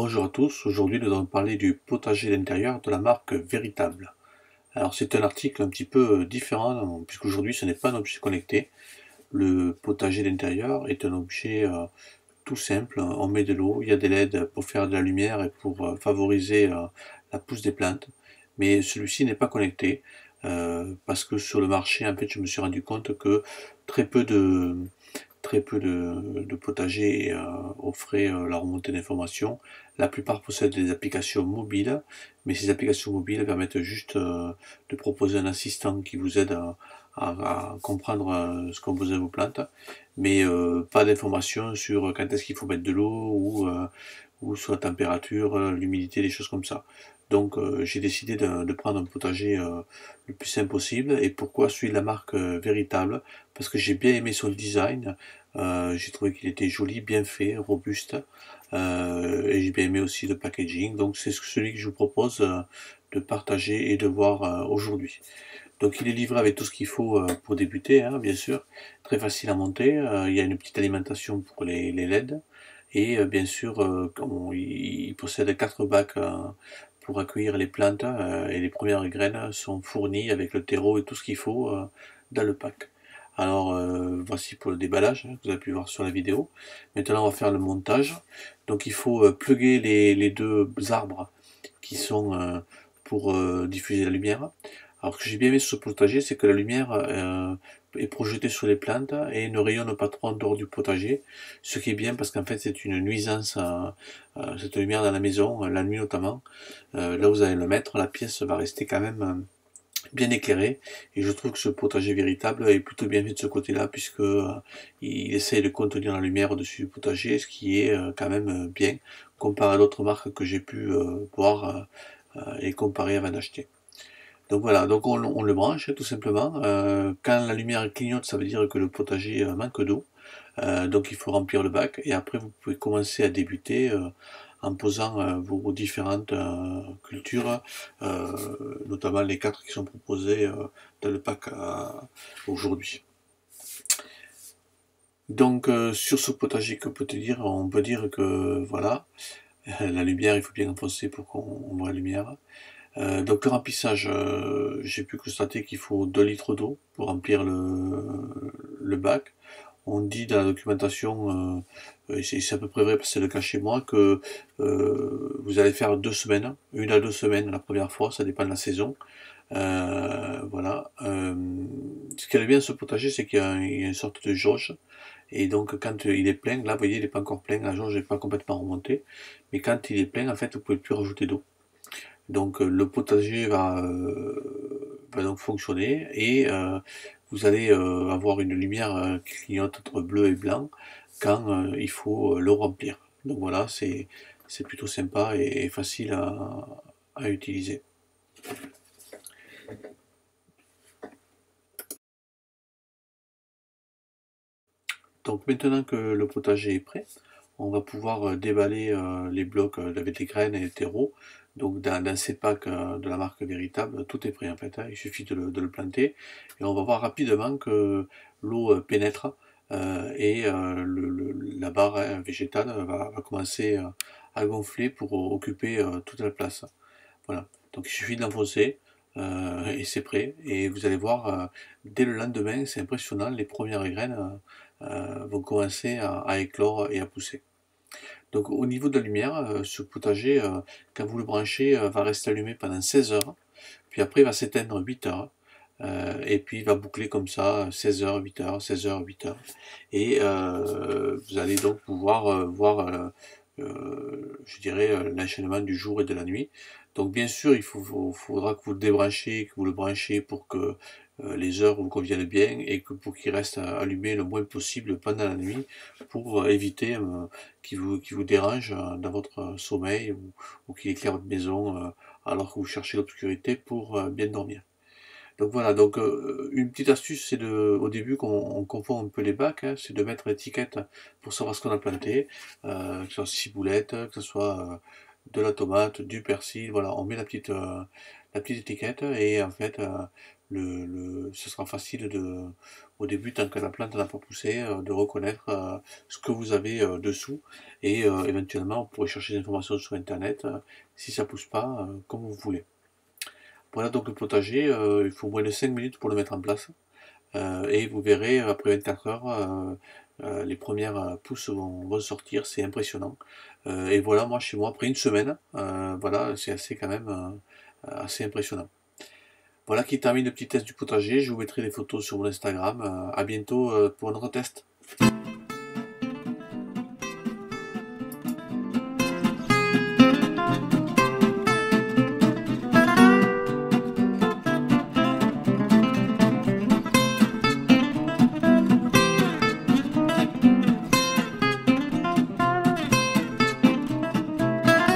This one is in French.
Bonjour à tous, aujourd'hui nous allons parler du potager d'intérieur de la marque Véritable. Alors c'est un article un petit peu différent puisqu'aujourd'hui ce n'est pas un objet connecté. Le potager d'intérieur est un objet tout simple, on met de l'eau, il y a des LED pour faire de la lumière et pour favoriser la pousse des plantes, mais celui-ci n'est pas connecté parce que sur le marché en fait je me suis rendu compte que très peu de très peu de potagers offraient la remontée d'informations. La plupart possèdent des applications mobiles, mais ces applications mobiles permettent juste de proposer un assistant qui vous aide à comprendre ce qu'ont besoin vos plantes, mais pas d'informations sur quand est-ce qu'il faut mettre de l'eau ou sur la température, l'humidité, des choses comme ça. Donc j'ai décidé de prendre un potager le plus simple possible. Et pourquoi celui de la marque Véritable? Parce que j'ai bien aimé son design, j'ai trouvé qu'il était joli, bien fait, robuste, et j'ai bien aimé aussi le packaging. Donc c'est celui que je vous propose de partager et de voir aujourd'hui. Donc il est livré avec tout ce qu'il faut pour débuter, hein, bien sûr. Très facile à monter. Il y a une petite alimentation pour les LED. Et bien sûr, il possède 4 bacs pour accueillir les plantes et les premières graines sont fournies avec le terreau et tout ce qu'il faut dans le pack. Alors voici pour le déballage, hein, que vous avez pu voir sur la vidéo. Maintenant on va faire le montage. Donc il faut plugger les deux arbres qui sont pour diffuser la lumière. Alors ce que j'ai bien aimé sur ce potager, c'est que la lumière est projetée sur les plantes et ne rayonne pas trop en dehors du potager, ce qui est bien parce qu'en fait c'est une nuisance cette lumière dans la maison, la nuit notamment. Là où vous allez le mettre, la pièce va rester quand même bien éclairée, et je trouve que ce potager Véritable est plutôt bien fait de ce côté-là puisque il essaye de contenir la lumière au-dessus du potager, ce qui est quand même bien comparé à d'autres marques que j'ai pu voir et comparer avant d'acheter. Donc voilà, donc on le branche tout simplement. Quand la lumière clignote, ça veut dire que le potager manque d'eau. Donc il faut remplir le bac et après vous pouvez commencer à débuter en posant vos différentes cultures, notamment les 4 qui sont proposées dans le pack aujourd'hui. Donc sur ce potager, que peut dire? On peut dire que voilà, la lumière, il faut bien enfoncer pour qu'on voit la lumière. Donc le remplissage, j'ai pu constater qu'il faut 2 litres d'eau pour remplir le bac. On dit dans la documentation, et c'est à peu près vrai parce que c'est le cas chez moi, que vous allez faire 2 semaines, 1 à 2 semaines la première fois, ça dépend de la saison. Voilà. Ce qui est bien ce potager, c'est qu'il y a une sorte de jauge. Et donc quand il est plein, là vous voyez il n'est pas encore plein, la jauge n'est pas complètement remontée. Mais quand il est plein, en fait vous pouvez plus rajouter d'eau. Donc le potager va donc fonctionner et vous allez avoir une lumière qui clignote entre bleu et blanc quand il faut le remplir. Donc voilà, c'est plutôt sympa et facile à utiliser. Donc maintenant que le potager est prêt, on va pouvoir déballer les blocs avec les graines et les terreaux. Donc dans ces packs de la marque Véritable, tout est prêt en fait, hein. Il suffit de le planter et on va voir rapidement que l'eau pénètre et la barre végétale va commencer à gonfler pour occuper toute la place. Voilà, donc il suffit de l'enfoncer et c'est prêt. Et vous allez voir, dès le lendemain, c'est impressionnant, les premières graines vont commencer à éclore et à pousser. Donc au niveau de la lumière, ce potager, quand vous le branchez, va rester allumé pendant 16 heures, puis après il va s'éteindre 8 heures, et puis il va boucler comme ça 16 heures, 8 heures, 16 heures, 8 heures. Et vous allez donc pouvoir voir, je dirais, l'enchaînement du jour et de la nuit. Donc bien sûr, faudra que vous le débranchez, que vous le branchez pour que les heures vous conviennent bien et que pour qu'il reste allumé le moins possible pendant la nuit pour éviter qu'il vous dérange dans votre sommeil ou qu'il éclaire votre maison alors que vous cherchez l'obscurité pour bien dormir. Donc voilà, donc une petite astuce, c'est au début qu'on confond un peu les bacs, hein, c'est de mettre l'étiquette pour savoir ce qu'on a planté, que ce soit ciboulette, que ce soit de la tomate, du persil, voilà, on met la la petite étiquette et en fait ce sera facile au début, tant que la plante n'a pas poussé, de reconnaître ce que vous avez dessous et éventuellement vous pourrez chercher des informations sur internet si ça pousse pas comme vous voulez. Voilà donc le potager, il faut moins de 5 minutes pour le mettre en place. Et vous verrez, après 24 heures, les premières pousses vont sortir, c'est impressionnant. Et voilà, moi chez moi, après une semaine, voilà, c'est assez quand même assez impressionnant. Voilà qui termine le petit test du potager. Je vous mettrai des photos sur mon Instagram. À bientôt pour un autre test.